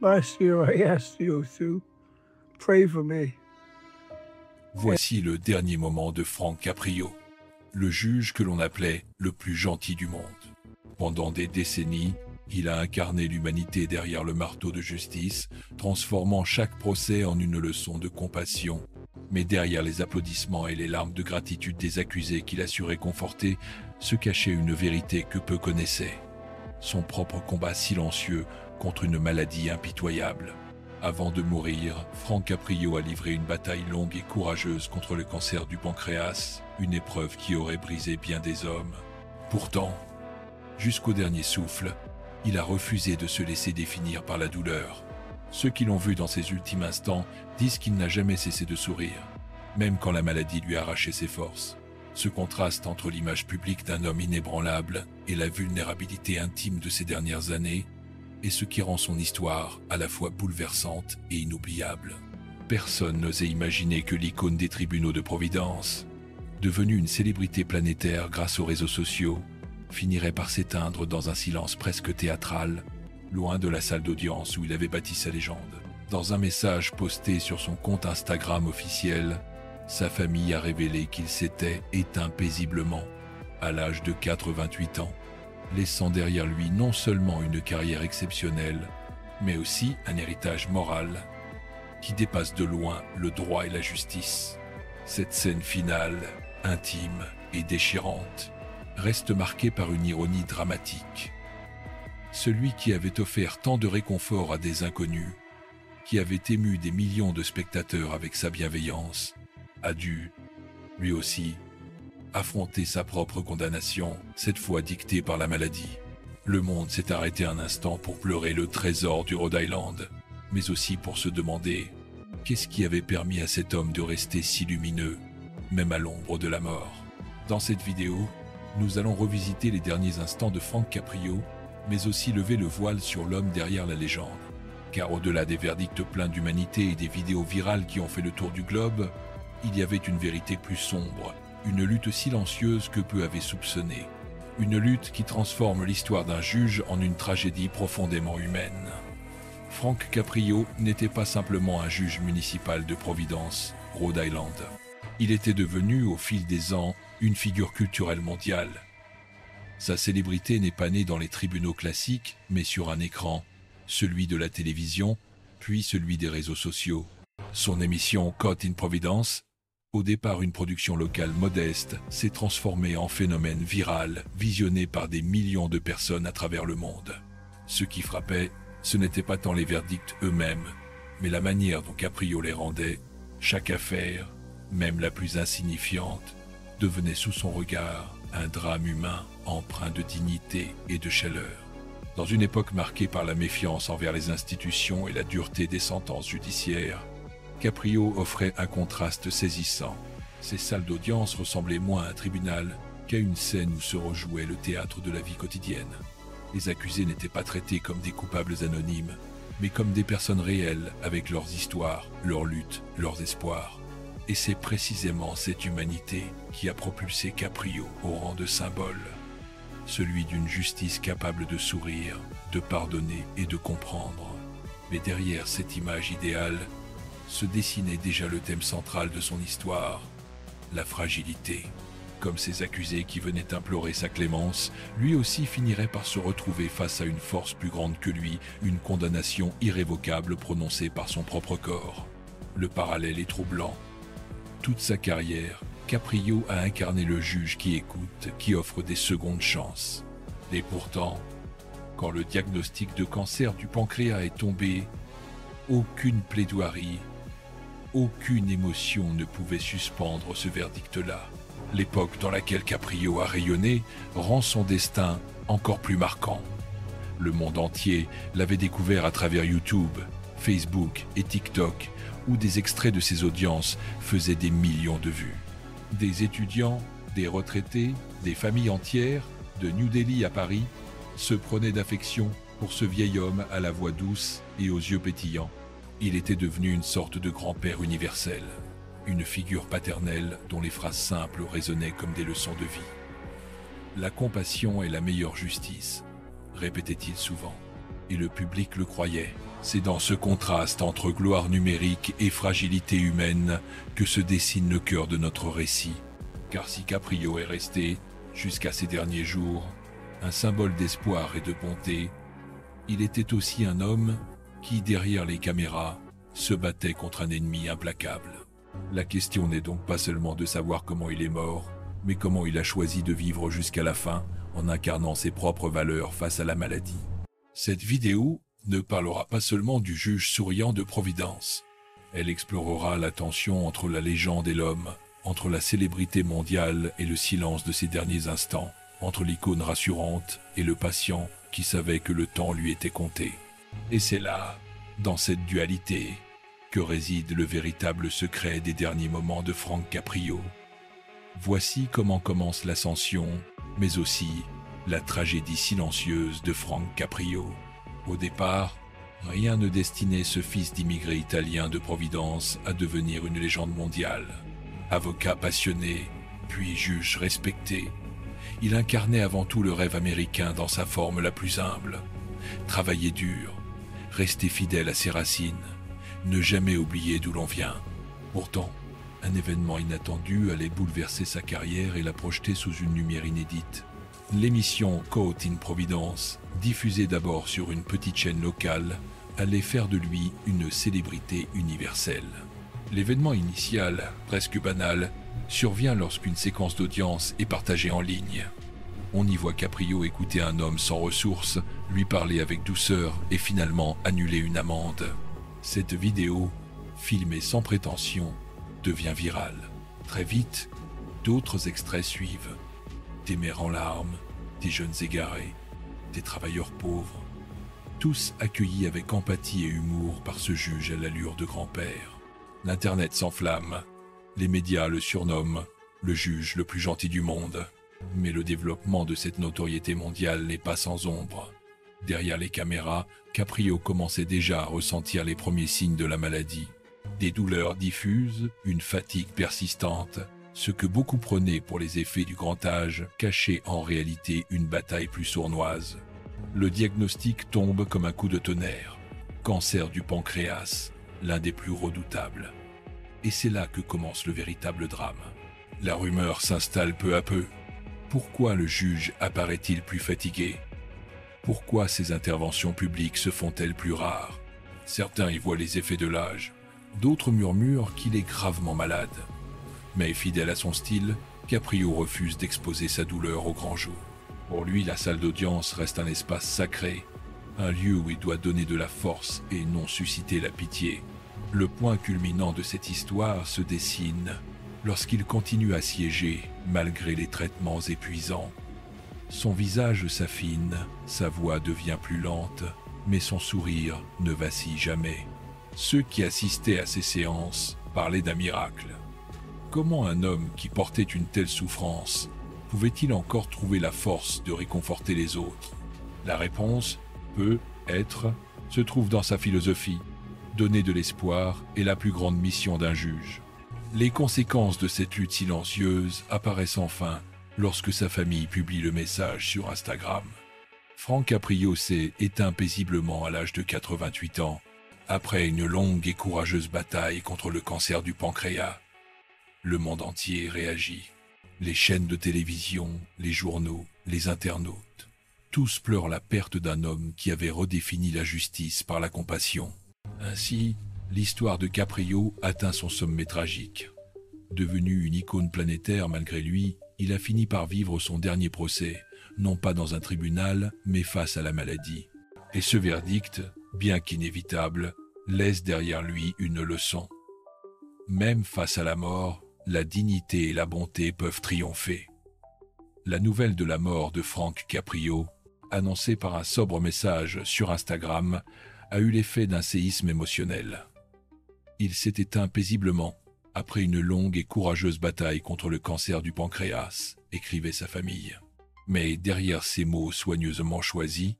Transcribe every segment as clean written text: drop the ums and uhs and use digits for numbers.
Last year I asked you to pray for me. Voici le dernier moment de Frank Caprio, le juge que l'on appelait le plus gentil du monde. Pendant des décennies, il a incarné l'humanité derrière le marteau de justice, transformant chaque procès en une leçon de compassion. Mais derrière les applaudissements et les larmes de gratitude des accusés qu'il a su réconforter, se cachait une vérité que peu connaissaient. Son propre combat silencieux contre une maladie impitoyable. Avant de mourir, Frank Caprio a livré une bataille longue et courageuse contre le cancer du pancréas, une épreuve qui aurait brisé bien des hommes. Pourtant, jusqu'au dernier souffle, il a refusé de se laisser définir par la douleur. Ceux qui l'ont vu dans ses ultimes instants disent qu'il n'a jamais cessé de sourire, même quand la maladie lui a arraché ses forces. Ce contraste entre l'image publique d'un homme inébranlable et la vulnérabilité intime de ces dernières années est ce qui rend son histoire à la fois bouleversante et inoubliable. Personne n'osait imaginer que l'icône des tribunaux de Providence, devenue une célébrité planétaire grâce aux réseaux sociaux, finirait par s'éteindre dans un silence presque théâtral, loin de la salle d'audience où il avait bâti sa légende. Dans un message posté sur son compte Instagram officiel, sa famille a révélé qu'il s'était éteint paisiblement, à l'âge de 88 ans, laissant derrière lui non seulement une carrière exceptionnelle, mais aussi un héritage moral qui dépasse de loin le droit et la justice. Cette scène finale, intime et déchirante, reste marquée par une ironie dramatique. Celui qui avait offert tant de réconfort à des inconnus, qui avait ému des millions de spectateurs avec sa bienveillance, a dû, lui aussi, affronter sa propre condamnation, cette fois dictée par la maladie. Le monde s'est arrêté un instant pour pleurer le trésor du Rhode Island, mais aussi pour se demander qu'est-ce qui avait permis à cet homme de rester si lumineux, même à l'ombre de la mort. Dans cette vidéo, nous allons revisiter les derniers instants de Frank Caprio, mais aussi lever le voile sur l'homme derrière la légende. Car au-delà des verdicts pleins d'humanité et des vidéos virales qui ont fait le tour du globe, il y avait une vérité plus sombre, une lutte silencieuse que peu avaient soupçonnée. Une lutte qui transforme l'histoire d'un juge en une tragédie profondément humaine. Frank Caprio n'était pas simplement un juge municipal de Providence, Rhode Island. Il était devenu, au fil des ans, une figure culturelle mondiale. Sa célébrité n'est pas née dans les tribunaux classiques, mais sur un écran, celui de la télévision, puis celui des réseaux sociaux. Son émission Caught in Providence, au départ une production locale modeste, s'est transformée en phénomène viral, visionné par des millions de personnes à travers le monde. Ce qui frappait, ce n'était pas tant les verdicts eux-mêmes, mais la manière dont Caprio les rendait. Chaque affaire, même la plus insignifiante, devenait sous son regard un drame humain empreint de dignité et de chaleur. Dans une époque marquée par la méfiance envers les institutions et la dureté des sentences judiciaires, Caprio offrait un contraste saisissant. Ces salles d'audience ressemblaient moins à un tribunal qu'à une scène où se rejouait le théâtre de la vie quotidienne. Les accusés n'étaient pas traités comme des coupables anonymes, mais comme des personnes réelles avec leurs histoires, leurs luttes, leurs espoirs. Et c'est précisément cette humanité qui a propulsé Caprio au rang de symbole, celui d'une justice capable de sourire, de pardonner et de comprendre. Mais derrière cette image idéale, se dessinait déjà le thème central de son histoire, la fragilité. Comme ces accusés qui venaient implorer sa clémence, lui aussi finirait par se retrouver face à une force plus grande que lui, une condamnation irrévocable prononcée par son propre corps. Le parallèle est troublant. Toute sa carrière, Caprio a incarné le juge qui écoute, qui offre des secondes chances. Et pourtant, quand le diagnostic de cancer du pancréas est tombé, aucune plaidoirie, aucune émotion ne pouvait suspendre ce verdict-là. L'époque dans laquelle Caprio a rayonné rend son destin encore plus marquant. Le monde entier l'avait découvert à travers YouTube, Facebook et TikTok, où des extraits de ses audiences faisaient des millions de vues. Des étudiants, des retraités, des familles entières, de New Delhi à Paris, se prenaient d'affection pour ce vieil homme à la voix douce et aux yeux pétillants. Il était devenu une sorte de grand-père universel, une figure paternelle dont les phrases simples résonnaient comme des leçons de vie. La compassion est la meilleure justice, répétait-il souvent. et le public le croyait. C'est dans ce contraste entre gloire numérique et fragilité humaine que se dessine le cœur de notre récit. Car si Caprio est resté, jusqu'à ses derniers jours, un symbole d'espoir et de bonté, il était aussi un homme qui, derrière les caméras, se battait contre un ennemi implacable. La question n'est donc pas seulement de savoir comment il est mort, mais comment il a choisi de vivre jusqu'à la fin en incarnant ses propres valeurs face à la maladie. Cette vidéo ne parlera pas seulement du juge souriant de Providence. Elle explorera la tension entre la légende et l'homme, entre la célébrité mondiale et le silence de ses derniers instants, entre l'icône rassurante et le patient qui savait que le temps lui était compté. Et c'est là, dans cette dualité, que réside le véritable secret des derniers moments de Frank Caprio. Voici comment commence l'ascension, mais aussi la tragédie silencieuse de Frank Caprio. Au départ, rien ne destinait ce fils d'immigré italien de Providence à devenir une légende mondiale. Avocat passionné, puis juge respecté, il incarnait avant tout le rêve américain dans sa forme la plus humble. Travailler dur, rester fidèle à ses racines, ne jamais oublier d'où l'on vient. Pourtant, un événement inattendu allait bouleverser sa carrière et la projeter sous une lumière inédite. L'émission Caught in Providence, diffusée d'abord sur une petite chaîne locale, allait faire de lui une célébrité universelle. L'événement initial, presque banal, survient lorsqu'une séquence d'audience est partagée en ligne. On y voit Caprio écouter un homme sans ressources, lui parler avec douceur et finalement annuler une amende. Cette vidéo, filmée sans prétention, devient virale. Très vite, d'autres extraits suivent. Des mères en larmes, des jeunes égarés, des travailleurs pauvres, tous accueillis avec empathie et humour par ce juge à l'allure de grand-père. L'Internet s'enflamme, les médias le surnomment le juge le plus gentil du monde. Mais le développement de cette notoriété mondiale n'est pas sans ombre. Derrière les caméras, Caprio commençait déjà à ressentir les premiers signes de la maladie. Des douleurs diffuses, une fatigue persistante, ce que beaucoup prenaient pour les effets du grand âge cachait en réalité une bataille plus sournoise. Le diagnostic tombe comme un coup de tonnerre. Cancer du pancréas, l'un des plus redoutables. Et c'est là que commence le véritable drame. La rumeur s'installe peu à peu. Pourquoi le juge apparaît-il plus fatigué? Pourquoi ses interventions publiques se font-elles plus rares? Certains y voient les effets de l'âge, d'autres murmurent qu'il est gravement malade. Mais fidèle à son style, Caprio refuse d'exposer sa douleur au grand jour. Pour lui, la salle d'audience reste un espace sacré, un lieu où il doit donner de la force et non susciter la pitié. Le point culminant de cette histoire se dessine lorsqu'il continue à siéger malgré les traitements épuisants. Son visage s'affine, sa voix devient plus lente, mais son sourire ne vacille jamais. Ceux qui assistaient à ces séances parlaient d'un miracle. Comment un homme qui portait une telle souffrance pouvait-il encore trouver la force de réconforter les autres? La réponse, peut-être, se trouve dans sa philosophie. Donner de l'espoir est la plus grande mission d'un juge. Les conséquences de cette lutte silencieuse apparaissent enfin lorsque sa famille publie le message sur Instagram. Frank Caprio s'est éteint paisiblement à l'âge de 88 ans, après une longue et courageuse bataille contre le cancer du pancréas. Le monde entier réagit. Les chaînes de télévision, les journaux, les internautes, tous pleurent la perte d'un homme qui avait redéfini la justice par la compassion. Ainsi, l'histoire de Caprio atteint son sommet tragique. Devenu une icône planétaire malgré lui, il a fini par vivre son dernier procès, non pas dans un tribunal, mais face à la maladie. Et ce verdict, bien qu'inévitable, laisse derrière lui une leçon. Même face à la mort, la dignité et la bonté peuvent triompher. La nouvelle de la mort de Frank Caprio, annoncée par un sobre message sur Instagram, a eu l'effet d'un séisme émotionnel. Il s'est éteint paisiblement après une longue et courageuse bataille contre le cancer du pancréas, écrivait sa famille. Mais derrière ces mots soigneusement choisis,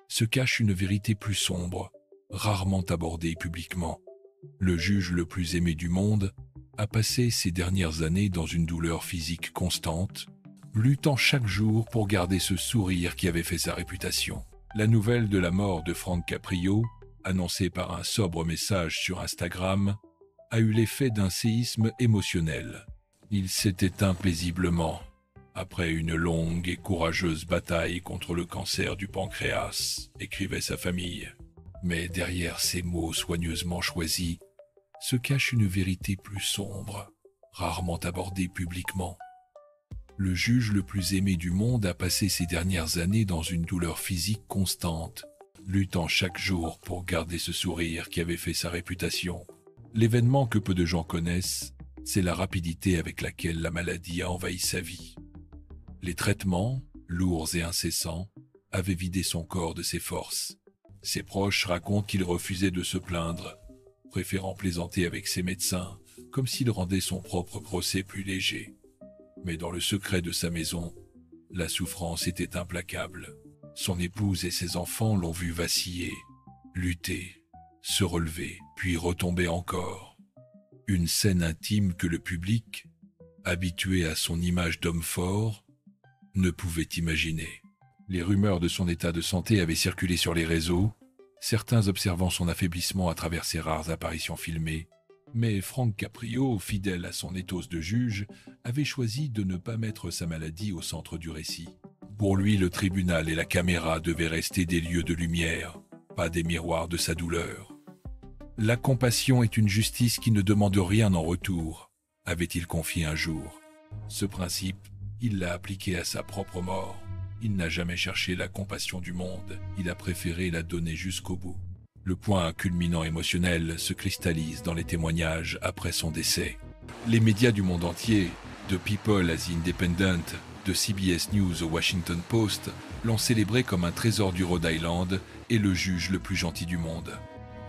se cache une vérité plus sombre, rarement abordée publiquement. Le juge le plus aimé du monde a passé ces dernières années dans une douleur physique constante, luttant chaque jour pour garder ce sourire qui avait fait sa réputation. La nouvelle de la mort de Frank Caprio, annoncée par un sobre message sur Instagram, a eu l'effet d'un séisme émotionnel. Il s'est éteint paisiblement, après une longue et courageuse bataille contre le cancer du pancréas, écrivait sa famille. Mais derrière ces mots soigneusement choisis, se cache une vérité plus sombre, rarement abordée publiquement. Le juge le plus aimé du monde a passé ces dernières années dans une douleur physique constante, luttant chaque jour pour garder ce sourire qui avait fait sa réputation. L'événement que peu de gens connaissent, c'est la rapidité avec laquelle la maladie a envahi sa vie. Les traitements, lourds et incessants, avaient vidé son corps de ses forces. Ses proches racontent qu'il refusait de se plaindre, préférant plaisanter avec ses médecins, comme s'il rendait son propre procès plus léger. Mais dans le secret de sa maison, la souffrance était implacable. Son épouse et ses enfants l'ont vu vaciller, lutter, se relever, puis retomber encore. Une scène intime que le public, habitué à son image d'homme fort, ne pouvait imaginer. Les rumeurs de son état de santé avaient circulé sur les réseaux, certains observant son affaiblissement à travers ses rares apparitions filmées, mais Frank Caprio, fidèle à son ethos de juge, avait choisi de ne pas mettre sa maladie au centre du récit. Pour lui, le tribunal et la caméra devaient rester des lieux de lumière, pas des miroirs de sa douleur. La compassion est une justice qui ne demande rien en retour, avait-il confié un jour. Ce principe, il l'a appliqué à sa propre mort. Il n'a jamais cherché la compassion du monde, il a préféré la donner jusqu'au bout. Le point culminant émotionnel se cristallise dans les témoignages après son décès. Les médias du monde entier, de People à The Independent, de CBS News au Washington Post, l'ont célébré comme un trésor du Rhode Island et le juge le plus gentil du monde.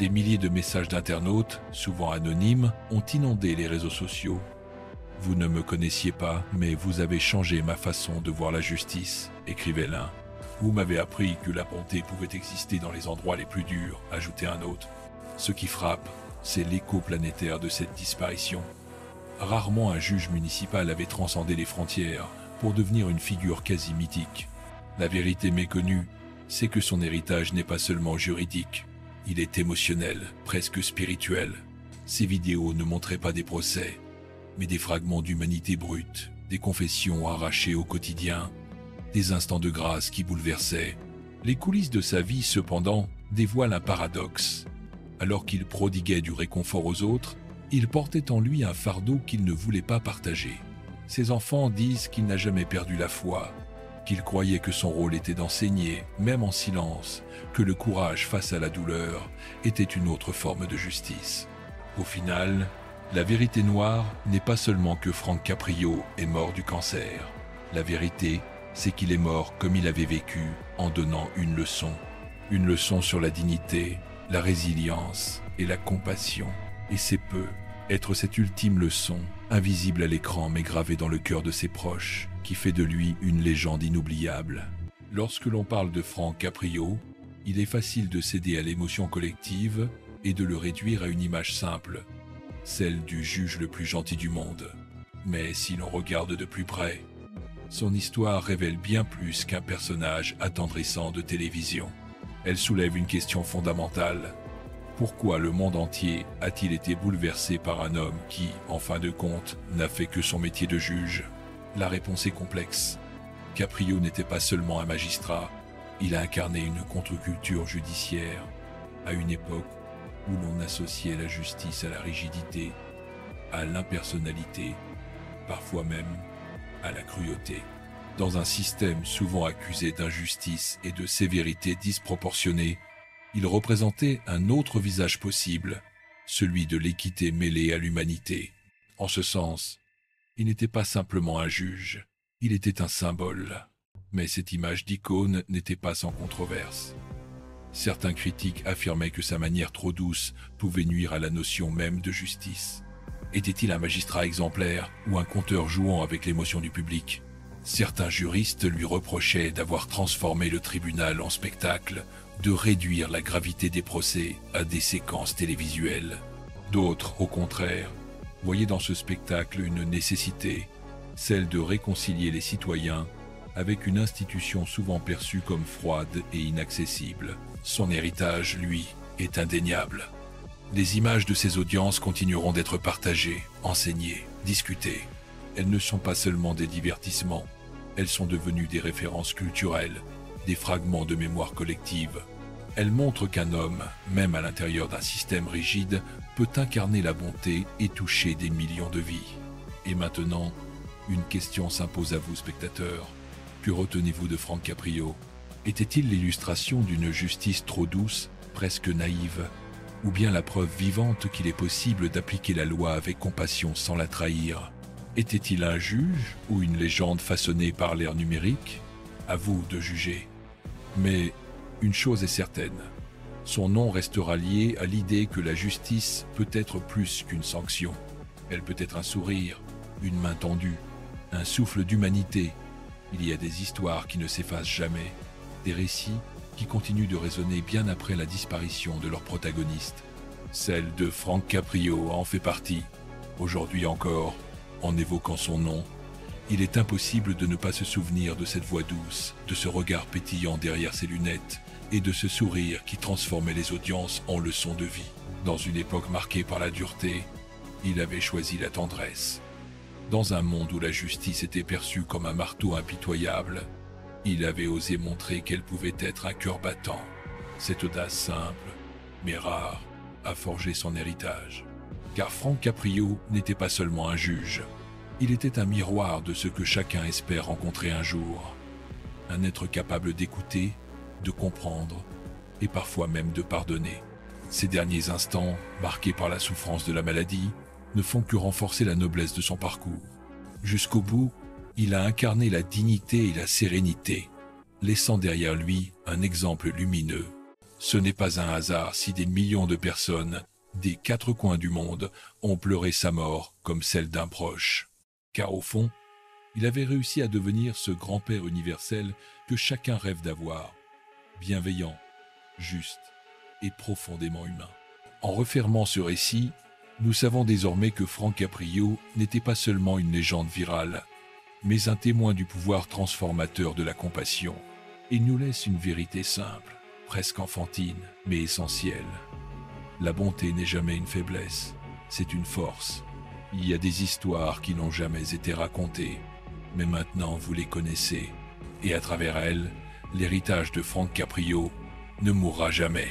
Des milliers de messages d'internautes, souvent anonymes, ont inondé les réseaux sociaux. « Vous ne me connaissiez pas, mais vous avez changé ma façon de voir la justice », écrivait l'un. « Vous m'avez appris que la bonté pouvait exister dans les endroits les plus durs », ajoutait un autre. Ce qui frappe, c'est l'écho planétaire de cette disparition. Rarement un juge municipal avait transcendé les frontières pour devenir une figure quasi mythique. La vérité méconnue, c'est que son héritage n'est pas seulement juridique. Il est émotionnel, presque spirituel. Ses vidéos ne montraient pas des procès, mais des fragments d'humanité brute, des confessions arrachées au quotidien, des instants de grâce qui bouleversaient. Les coulisses de sa vie, cependant, dévoilent un paradoxe. Alors qu'il prodiguait du réconfort aux autres, il portait en lui un fardeau qu'il ne voulait pas partager. Ses enfants disent qu'il n'a jamais perdu la foi, qu'il croyait que son rôle était d'enseigner, même en silence, que le courage face à la douleur était une autre forme de justice. Au final, la vérité noire n'est pas seulement que Frank Caprio est mort du cancer. La vérité, c'est qu'il est mort comme il avait vécu, en donnant une leçon sur la dignité, la résilience et la compassion. Et c'est peu, être cette ultime leçon, invisible à l'écran mais gravée dans le cœur de ses proches, qui fait de lui une légende inoubliable. Lorsque l'on parle de Frank Caprio, il est facile de céder à l'émotion collective et de le réduire à une image simple, celle du juge le plus gentil du monde. Mais si l'on regarde de plus près, son histoire révèle bien plus qu'un personnage attendrissant de télévision. Elle soulève une question fondamentale. Pourquoi le monde entier a-t-il été bouleversé par un homme qui, en fin de compte, n'a fait que son métier de juge? La réponse est complexe. Caprio n'était pas seulement un magistrat, il a incarné une contre-culture judiciaire, à une époque où l'on associait la justice à la rigidité, à l'impersonnalité, parfois même à la cruauté. Dans un système souvent accusé d'injustice et de sévérité disproportionnée, il représentait un autre visage possible, celui de l'équité mêlée à l'humanité. En ce sens, il n'était pas simplement un juge, il était un symbole. Mais cette image d'icône n'était pas sans controverse. Certains critiques affirmaient que sa manière trop douce pouvait nuire à la notion même de justice. Était-il un magistrat exemplaire ou un conteur jouant avec l'émotion du public? Certains juristes lui reprochaient d'avoir transformé le tribunal en spectacle, de réduire la gravité des procès à des séquences télévisuelles. D'autres, au contraire, voyaient dans ce spectacle une nécessité, celle de réconcilier les citoyens avec une institution souvent perçue comme froide et inaccessible. Son héritage, lui, est indéniable. Les images de ces audiences continueront d'être partagées, enseignées, discutées. Elles ne sont pas seulement des divertissements, elles sont devenues des références culturelles, des fragments de mémoire collective. Elles montrent qu'un homme, même à l'intérieur d'un système rigide, peut incarner la bonté et toucher des millions de vies. Et maintenant, une question s'impose à vous, spectateurs. Que retenez-vous de Frank Caprio? Était-il l'illustration d'une justice trop douce, presque naïve, ou bien la preuve vivante qu'il est possible d'appliquer la loi avec compassion sans la trahir? Était-il un juge ou une légende façonnée par l'ère numérique? À vous de juger. Mais une chose est certaine, son nom restera lié à l'idée que la justice peut être plus qu'une sanction. Elle peut être un sourire, une main tendue, un souffle d'humanité. Il y a des histoires qui ne s'effacent jamais, des récits qui continuent de résonner bien après la disparition de leur protagoniste. Celle de Frank Caprio en fait partie. Aujourd'hui encore, en évoquant son nom, il est impossible de ne pas se souvenir de cette voix douce, de ce regard pétillant derrière ses lunettes et de ce sourire qui transformait les audiences en leçons de vie. Dans une époque marquée par la dureté, il avait choisi la tendresse. Dans un monde où la justice était perçue comme un marteau impitoyable, il avait osé montrer qu'elle pouvait être un cœur battant. Cette audace simple, mais rare, a forgé son héritage. Car Frank Caprio n'était pas seulement un juge, il était un miroir de ce que chacun espère rencontrer un jour. Un être capable d'écouter, de comprendre et parfois même de pardonner. Ces derniers instants, marqués par la souffrance de la maladie, ne font que renforcer la noblesse de son parcours. Jusqu'au bout, il a incarné la dignité et la sérénité, laissant derrière lui un exemple lumineux. Ce n'est pas un hasard si des millions de personnes, des quatre coins du monde, ont pleuré sa mort comme celle d'un proche. Car au fond, il avait réussi à devenir ce grand-père universel que chacun rêve d'avoir, bienveillant, juste et profondément humain. En refermant ce récit, nous savons désormais que Frank Caprio n'était pas seulement une légende virale, mais un témoin du pouvoir transformateur de la compassion. Il nous laisse une vérité simple, presque enfantine, mais essentielle. La bonté n'est jamais une faiblesse, c'est une force. Il y a des histoires qui n'ont jamais été racontées, mais maintenant vous les connaissez. Et à travers elles, l'héritage de Frank Caprio ne mourra jamais.